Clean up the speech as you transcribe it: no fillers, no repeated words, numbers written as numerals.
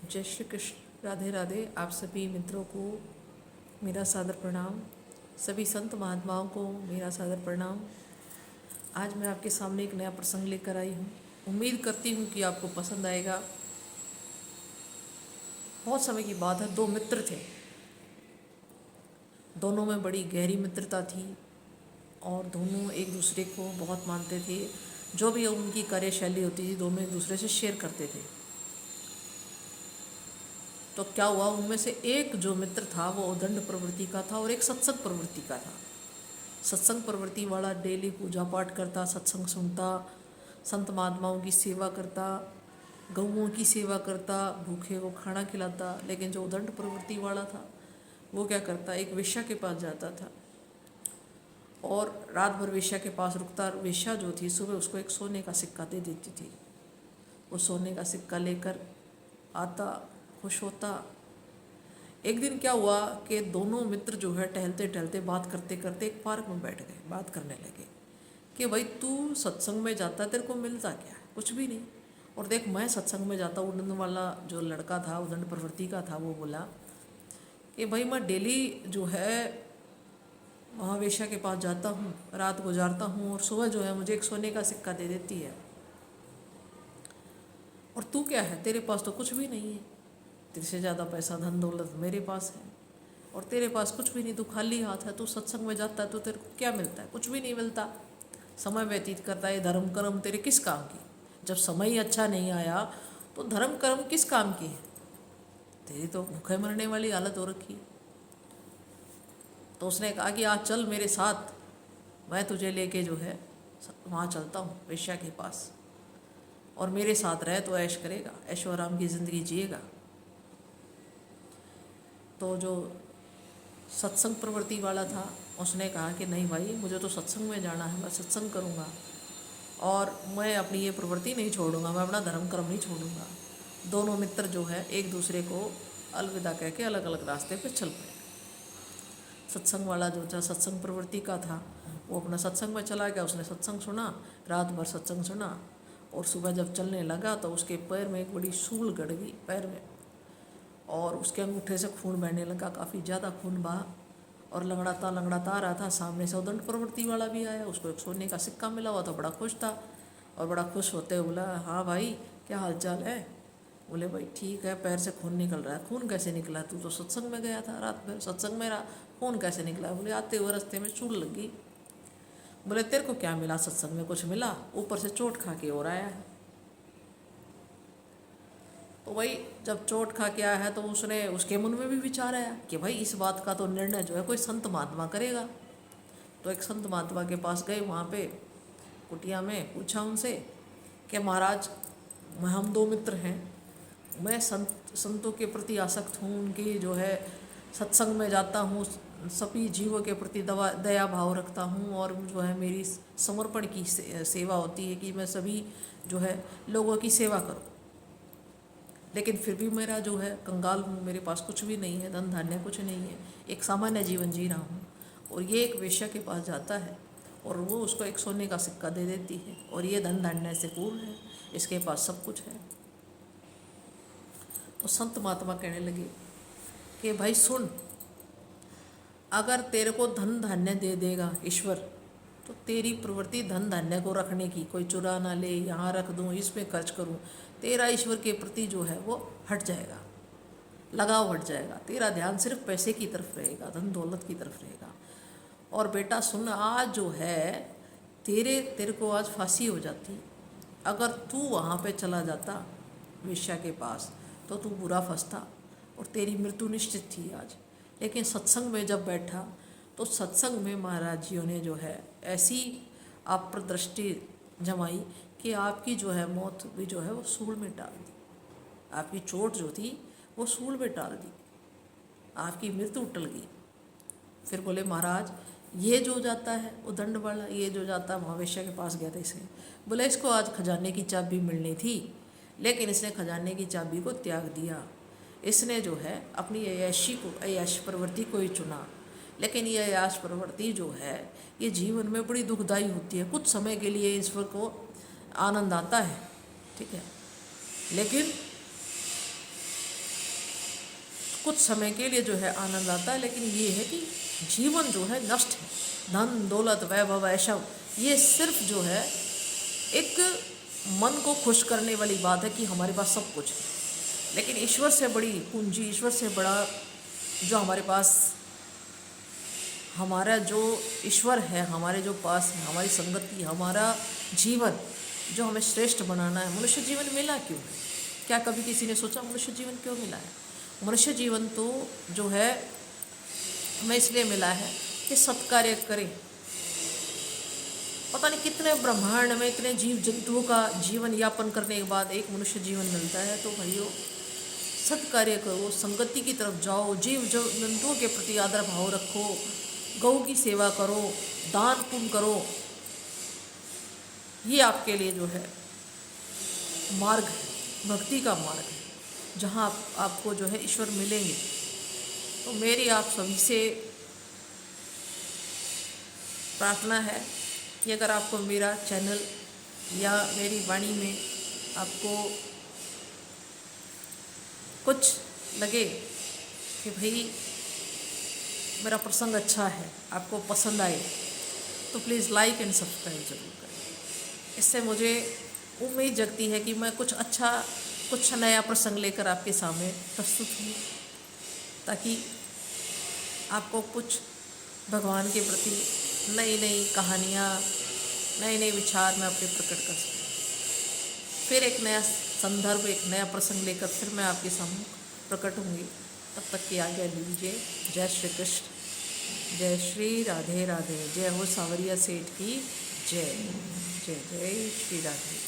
जय श्री कृष्ण। राधे राधे। आप सभी मित्रों को मेरा सादर प्रणाम। सभी संत महात्माओं को मेरा सादर प्रणाम। आज मैं आपके सामने एक नया प्रसंग लेकर आई हूँ। उम्मीद करती हूँ कि आपको पसंद आएगा। बहुत समय की बात है, दो मित्र थे। दोनों में बड़ी गहरी मित्रता थी और दोनों एक दूसरे को बहुत मानते थे। जो भी उनकी कार्यशैली होती थी, दोनों एक दूसरे से शेयर करते थे। तो क्या हुआ, उनमें से एक जो मित्र था वो उदंड प्रवृत्ति का था और एक सत्संग प्रवृत्ति का था। सत्संग प्रवृत्ति वाला डेली पूजा पाठ करता, सत्संग सुनता, संत महात्माओं की सेवा करता, गऊओं की सेवा करता, भूखे को खाना खिलाता। लेकिन जो उदंड प्रवृत्ति वाला था वो क्या करता, एक वेश्या के पास जाता था और रात भर वेश्या के पास रुकता। वेश्या जो थी सुबह उसको एक सोने का सिक्का दे देती थी। वो सोने का सिक्का लेकर आता, खुश होता। एक दिन क्या हुआ कि दोनों मित्र जो है टहलते टहलते बात करते करते एक पार्क में बैठ गए। बात करने लगे कि भाई तू सत्संग में जाता, तेरे को मिलता क्या है? कुछ भी नहीं। और देख, मैं सत्संग में जाता। उदंड वाला जो लड़का था, उदंड प्रवृत्ति का था, वो बोला कि भाई मैं डेली जो है वहाँ वेश्या के पास जाता हूँ, रात गुजारता हूँ और सुबह जो है मुझे एक सोने का सिक्का दे देती है। और तू क्या है, तेरे पास तो कुछ भी नहीं है। तेरे से ज़्यादा पैसा धन दौलत मेरे पास है और तेरे पास कुछ भी नहीं। तू खाली हाथ है। तू सत्संग में जाता है तो तेरे को क्या मिलता है? कुछ भी नहीं मिलता। समय व्यतीत करता है। धर्म कर्म तेरे किस काम की? जब समय ही अच्छा नहीं आया तो धर्म कर्म किस काम की है? तेरी तो भूखे मरने वाली हालत हो रखी। तो उसने कहा कि आज चल मेरे साथ, मैं तुझे लेके जो है वहाँ चलता हूँ वेश्या के पास, और मेरे साथ रहे तो ऐश करेगा, ऐशो आराम की ज़िंदगी जिएगा। तो जो सत्संग प्रवृत्ति वाला था उसने कहा कि नहीं भाई, मुझे तो सत्संग में जाना है, मैं सत्संग करूँगा और मैं अपनी ये प्रवृत्ति नहीं छोड़ूंगा, मैं अपना धर्म कर्म नहीं छोड़ूंगा। दोनों मित्र जो है एक दूसरे को अलविदा कह के अलग अलग रास्ते पे चल पड़े। सत्संग वाला जो था, सत्संग प्रवृत्ति का था, वो अपना सत्संग में चला गया। उसने सत्संग सुना, रात भर सत्संग सुना और सुबह जब चलने लगा तो उसके पैर में एक बड़ी सूल गड़ गई पैर में और उसके अंगूठे से खून बहने लगा। काफ़ी ज़्यादा खून बहा और लंगड़ाता आ रहा था। सामने से उदंड प्रवृत्ति वाला भी आया, उसको एक सोने का सिक्का मिला हुआ था। बड़ा खुश था और बड़ा खुश होते हुए बोला, हाँ भाई क्या हाल चाल है? बोले भाई ठीक है, पैर से खून निकल रहा है। खून कैसे निकला? तू तो सत्संग में गया था, रात भर सत्संग में रहा, खून कैसे निकला? बोले आते हुए रास्ते में चूड़ लग गई। बोले तेरे को क्या मिला? सत्संग में कुछ मिला? ऊपर से चोट खा के और आया है। तो वही जब चोट खा के आया है तो उसने, उसके मन में भी विचार आया कि भाई इस बात का तो निर्णय जो है कोई संत महात्मा करेगा। तो एक संत महात्मा के पास गए, वहाँ पे कुटिया में पूछा उनसे कि महाराज, हम दो मित्र हैं, मैं संतों के प्रति आसक्त हूँ, उनकी जो है सत्संग में जाता हूँ, सभी जीवों के प्रति दया भाव रखता हूँ और जो है मेरी समर्पण की सेवा होती है कि मैं सभी जो है लोगों की सेवा करूँ। लेकिन फिर भी मेरा जो है कंगाल हूँ, मेरे पास कुछ भी नहीं है, धन धान्य कुछ नहीं है, एक सामान्य जीवन जी रहा हूँ। और ये एक वेश्या के पास जाता है और वो उसको एक सोने का सिक्का दे देती है और ये धन धान्य से पूर्ण है, इसके पास सब कुछ है। तो संत महात्मा कहने लगे कि भाई सुन, अगर तेरे को धन धान्य दे देगा ईश्वर तो तेरी प्रवृत्ति धन धान्य को रखने की, कोई चुरा ना ले, यहाँ रख दूँ, इसमें खर्च करूँ, तेरा ईश्वर के प्रति जो है वो हट जाएगा, लगाव हट जाएगा। तेरा ध्यान सिर्फ पैसे की तरफ रहेगा, धन दौलत की तरफ रहेगा। और बेटा सुन, आज जो है तेरे को आज फांसी हो जाती अगर तू वहाँ पे चला जाता वेश्या के पास, तो तू बुरा फंसता और तेरी मृत्यु निश्चित थी आज। लेकिन सत्संग में जब बैठा तो सत्संग में महाराज जियों ने जो है ऐसी आप पर दृष्टि जमाई कि आपकी जो है मौत भी जो है वो सूल में डाल दी। आपकी चोट जो थी वो सूल में डाल दी, आपकी मृत्यु टल गई। फिर बोले महाराज, ये जो जाता है वो दंड वाला, ये जो जाता है महावेश्या के पास गया था, इसे बोले इसको आज खजाने की चाबी मिलनी थी, लेकिन इसने खजाने की चाबी को त्याग दिया। इसने जो है अपनी अय्याशी को, अय्याश प्रवृत्ति को ही चुना। लेकिन ये अय्याश प्रवृत्ति जो है ये जीवन में बड़ी दुखदायी होती है। कुछ समय के लिए ईश्वर को आनंद आता है, ठीक है, लेकिन कुछ समय के लिए जो है आनंद आता है, लेकिन ये है कि जीवन जो है नष्ट है। धन दौलत वैभव ऐशव ये सिर्फ जो है एक मन को खुश करने वाली बात है कि हमारे पास सब कुछ है, लेकिन ईश्वर से बड़ी पूंजी, ईश्वर से बड़ा जो हमारे पास हमारा जो ईश्वर है, हमारे जो पास है, हमारी संगति, हमारा जीवन जो हमें श्रेष्ठ बनाना है। मनुष्य जीवन मिला क्यों है? क्या कभी किसी ने सोचा मनुष्य जीवन क्यों मिला है? मनुष्य जीवन तो जो है हमें इसलिए मिला है कि सत्कार्य करें। पता नहीं कितने ब्रह्मांड में इतने जीव जंतुओं का जीवन यापन करने के बाद एक मनुष्य जीवन मिलता है, तो भाइयों सत्कार्य करो, संगति की तरफ जाओ, जीव जंतुओं के प्रति आदर भाव रखो, गौ की सेवा करो, दान पुण्य करो। ये आपके लिए जो है मार्ग है, भक्ति का मार्ग है, जहाँ आपको जो है ईश्वर मिलेंगे। तो मेरी आप सभी से प्रार्थना है कि अगर आपको मेरा चैनल या मेरी वाणी में आपको कुछ लगे कि भाई मेरा प्रसंग अच्छा है, आपको पसंद आए, तो प्लीज़ लाइक एंड सब्सक्राइब ज़रूर करें। इससे मुझे उम्मीद जगती है कि मैं कुछ अच्छा, कुछ नया प्रसंग लेकर आपके सामने प्रस्तुत हूँ, ताकि आपको कुछ भगवान के प्रति नई नई कहानियाँ, नए नए विचार मैं आपके प्रकट कर सकूँ। फिर एक नया संदर्भ, एक नया प्रसंग लेकर फिर मैं आपके सामने प्रकट होंगी। तब तक की आज्ञा लीजिए। जय श्री कृष्ण, जय श्री राधे राधे, जय हो सावरिया सेठ की जय, जय जय श्री राधे।